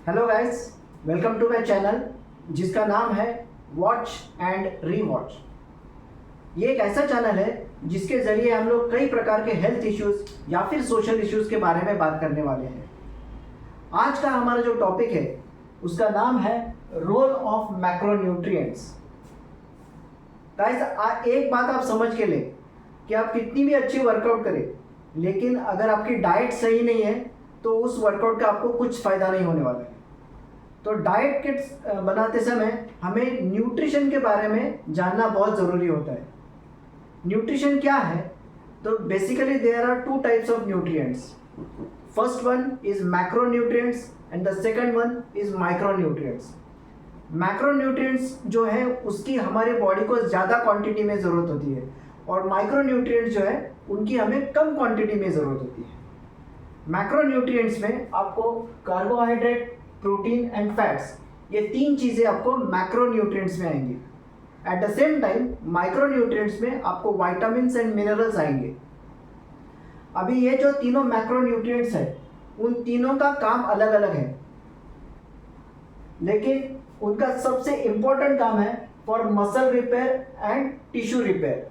Hello guys, welcome to my channel जिसका नाम है वॉच एंड रीवॉच। ये एक ऐसा चैनल है जिसके ज़रिए हम लोग कई प्रकार के हेल्थ इश्यूज़ या फिर सोशल इश्यूज़ के बारे में बात करने वाले हैं। आज का हमारा जो टॉपिक है उसका नाम है रोल ऑफ मैक्रोन्यूट्रिएंट्स। गाइस, एक बात आप समझ के लें कि आप कितनी भी अच्छी वर्कआउट करें, लेकिन अगर आपकी डाइट सही नहीं है तो उस वर्कआउट का आपको कुछ फ़ायदा नहीं होने वाला है। तो डाइट किट्स बनाते समय हमें न्यूट्रिशन के बारे में जानना बहुत ज़रूरी होता है। न्यूट्रिशन क्या है? तो basically there are two types of nutrients. First one is macronutrients and the second one is micronutrients. Macronutrients जो है उसकी हमारे बॉडी को ज़्यादा क्वांटिटी में ज़रूरत होती है, और माइक्रोन्यूट्रिएंट्स जो है उनकी हमें कम क्वांटिटी में ज़रूरत होती है। मैक्रोन्यूट्रिएंट्स में आपको कार्बोहाइड्रेट, प्रोटीन एंड फैट्स, ये तीन चीज़ें आपको मैक्रोन्यूट्रिएंट्स में आएंगी। At the same time micronutrients में आपको विटामिन्स एंड मिनरल्स आएंगे। अभी ये जो तीनों मैक्रोन्यूट्रिएंट्स है उन तीनों का काम अलग अलग है, लेकिन उनका सबसे इम्पोर्टेंट काम है for muscle repair and tissue repair,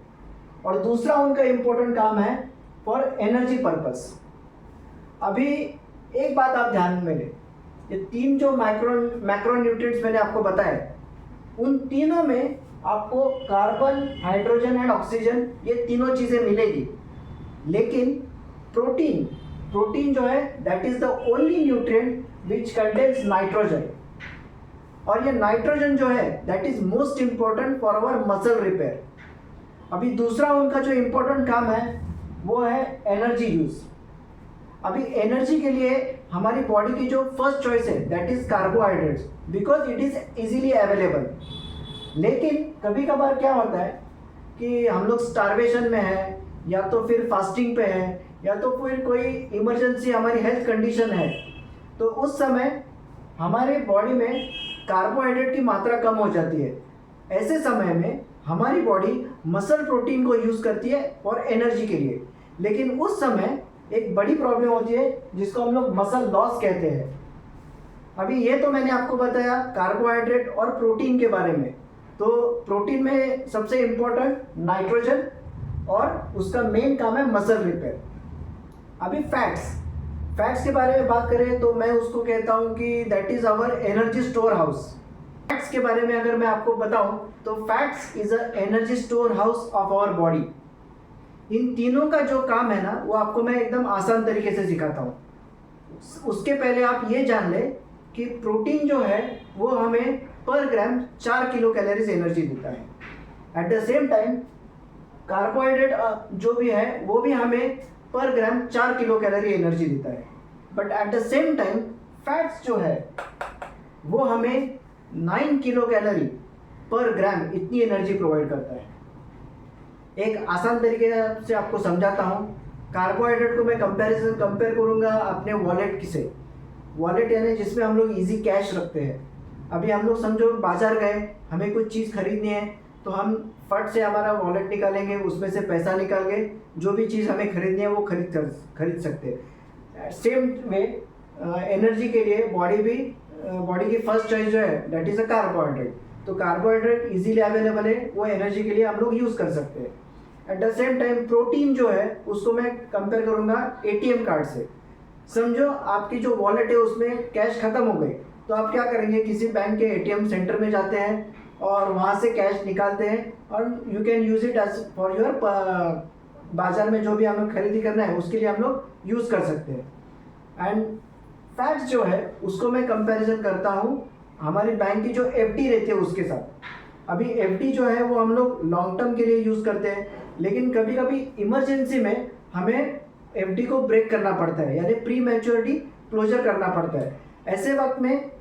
और दूसरा उनका इम्पोर्टेंट काम है फॉर एनर्जी पर्पस। अभी एक बात आप ध्यान में लें, ये तीन जो मैक्रोन्यूट्रिएंट्स मैंने आपको बताए, उन तीनों में आपको कार्बन, हाइड्रोजन एंड ऑक्सीजन, ये तीनों चीज़ें मिलेगी। लेकिन प्रोटीन जो है that is the only nutrient which contains nitrogen, और ये नाइट्रोजन जो है that is most important for our muscle repair. अभी दूसरा उनका जो इम्पोर्टेंट काम है वो है एनर्जी यूज़। अभी एनर्जी के लिए हमारी बॉडी की जो फर्स्ट चॉइस है that is carbohydrates, because it is easily available. लेकिन कभी कभार क्या होता है कि हम लोग स्टारवेशन में है, या तो फिर फास्टिंग पे है, या तो फिर कोई इमरजेंसी हमारी हेल्थ कंडीशन है, तो उस समय हमारे बॉडी में कार्बोहाइड्रेट की मात्रा कम हो जाती है। ऐसे समय में हमारी बॉडी मसल प्रोटीन को यूज़ करती है फॉर एनर्जी के लिए, लेकिन उस समय एक बड़ी प्रॉब्लम होती है जिसको हम लोग मसल लॉस कहते हैं। अभी ये तो मैंने आपको बताया कार्बोहाइड्रेट और प्रोटीन के बारे में। तो प्रोटीन में सबसे इम्पोर्टेंट नाइट्रोजन, और उसका मेन काम है मसल रिपेयर। अभी फैट्स के बारे में बात करें तो मैं उसको कहता हूँ कि that is our energy store house. Fats के बारे में अगर मैं आपको बताऊँ तो fats is a energy store house of our body. इन तीनों का जो काम है ना वो आपको मैं एकदम आसान तरीके से सिखाता हूँ। उसके पहले आप ये जान लें कि प्रोटीन जो है वो हमें पर ग्राम 4 किलो कैलोरीज एनर्जी देता है। At the same time carbohydrate जो भी है वो भी हमें पर ग्राम 4 किलो कैलोरी एनर्जी देता है। But at the same time fats जो है वो हमें 9 किलो कैलोरी पर ग्राम इतनी एनर्जी प्रोवाइड करता है। एक आसान तरीके से आपको समझाता हूँ। कार्बोहाइड्रेट को मैं कंपेयर करूँगा अपने वॉलेट से। वॉलेट यानी जिसमें हम लोग इजी कैश रखते हैं। अभी हम लोग समझो बाजार गए, हमें कुछ चीज़ खरीदनी है, तो हम फट से हमारा वॉलेट निकालेंगे, उसमें से पैसा निकाल के जो भी चीज़ हमें खरीदनी है वो खरीद सकते हैं। सेम वे एनर्जी के लिए बॉडी की फर्स्ट चॉइस जो है दैट इज़ अ कार्बोहाइड्रेट। तो कार्बोहाइड्रेट इजीली अवेलेबल है, वो एनर्जी के लिए हम लोग यूज़ कर सकते हैं। At the same time protein जो है उसको मैं कंपेयर करूँगा एटीएम कार्ड से। समझो आपकी जो वॉलेट है उसमें कैश ख़त्म हो गई, तो आप क्या करेंगे, किसी बैंक के एटीएम सेंटर में जाते हैं और वहाँ से कैश निकालते हैं, और you can use it as for your बाज़ार में जो भी हमें खरीदी करना है उसके लिए हम लोग यूज़ कर सकते हैं। एंड फैट्स जो है उसको मैं कंपैरिजन करता हूँ हमारी बैंक की जो एफडी रहती है उसके साथ। अभी एफडी जो है वो हम लोग लॉन्ग टर्म के लिए यूज़ करते हैं, लेकिन कभी कभी इमरजेंसी में हमें एफडी को ब्रेक करना पड़ता है, यानी प्री मैच्योरिटी क्लोजर करना पड़ता है। ऐसे वक्त में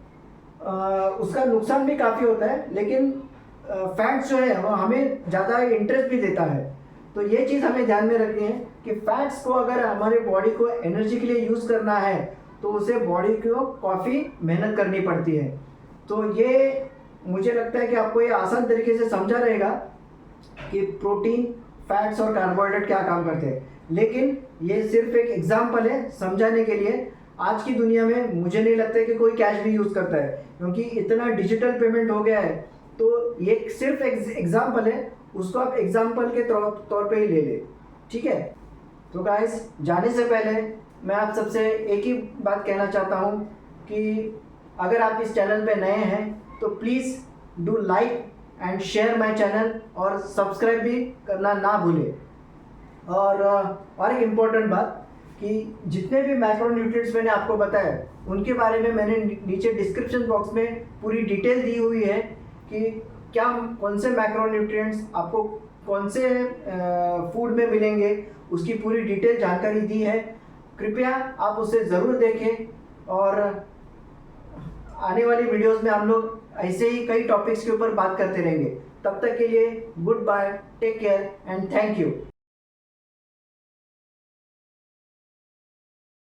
उसका नुकसान भी काफ़ी होता है, लेकिन फैट्स जो है वो हमें ज़्यादा इंटरेस्ट भी देता है। तो ये चीज़ हमें ध्यान में रखनी है कि फैट्स को अगर हमारे बॉडी को एनर्जी के लिए यूज़ करना है तो उसे बॉडी को काफ़ी मेहनत करनी पड़ती है। तो ये मुझे लगता है कि आपको ये आसान तरीके से समझा रहेगा कि प्रोटीन, फैट्स और कार्बोहाइड्रेट क्या काम करते हैं। लेकिन ये सिर्फ एक एग्जाम्पल है समझाने के लिए। आज की दुनिया में मुझे नहीं लगता है कि कोई कैश भी यूज़ करता है, क्योंकि इतना डिजिटल पेमेंट हो गया है। तो ये सिर्फ एग्जाम्पल है, उसको आप एग्जाम्पल के तौर पे ही ले ले, ठीक है। तो गाइस, जाने से पहले मैं आप सबसे एक ही बात कहना चाहता हूँ कि अगर आप इस चैनल पे नए हैं तो please do like and share my channel, और सब्सक्राइब भी करना ना भूलें। और एक इम्पॉर्टेंट बात कि जितने भी मैक्रोन्यूट्रिएंट्स मैंने आपको बताया उनके बारे में मैंने नीचे डिस्क्रिप्शन बॉक्स में पूरी डिटेल दी हुई है कि क्या कौन से मैक्रोन्यूट्रिएंट्स आपको कौन से फूड में मिलेंगे, उसकी पूरी डिटेल जानकारी दी है। कृपया आप उसे ज़रूर देखें, और आने वाली वीडियोस में हम लोग ऐसे ही कई टॉपिक्स के ऊपर बात करते रहेंगे। तब तक के लिए goodbye, take care and thank you.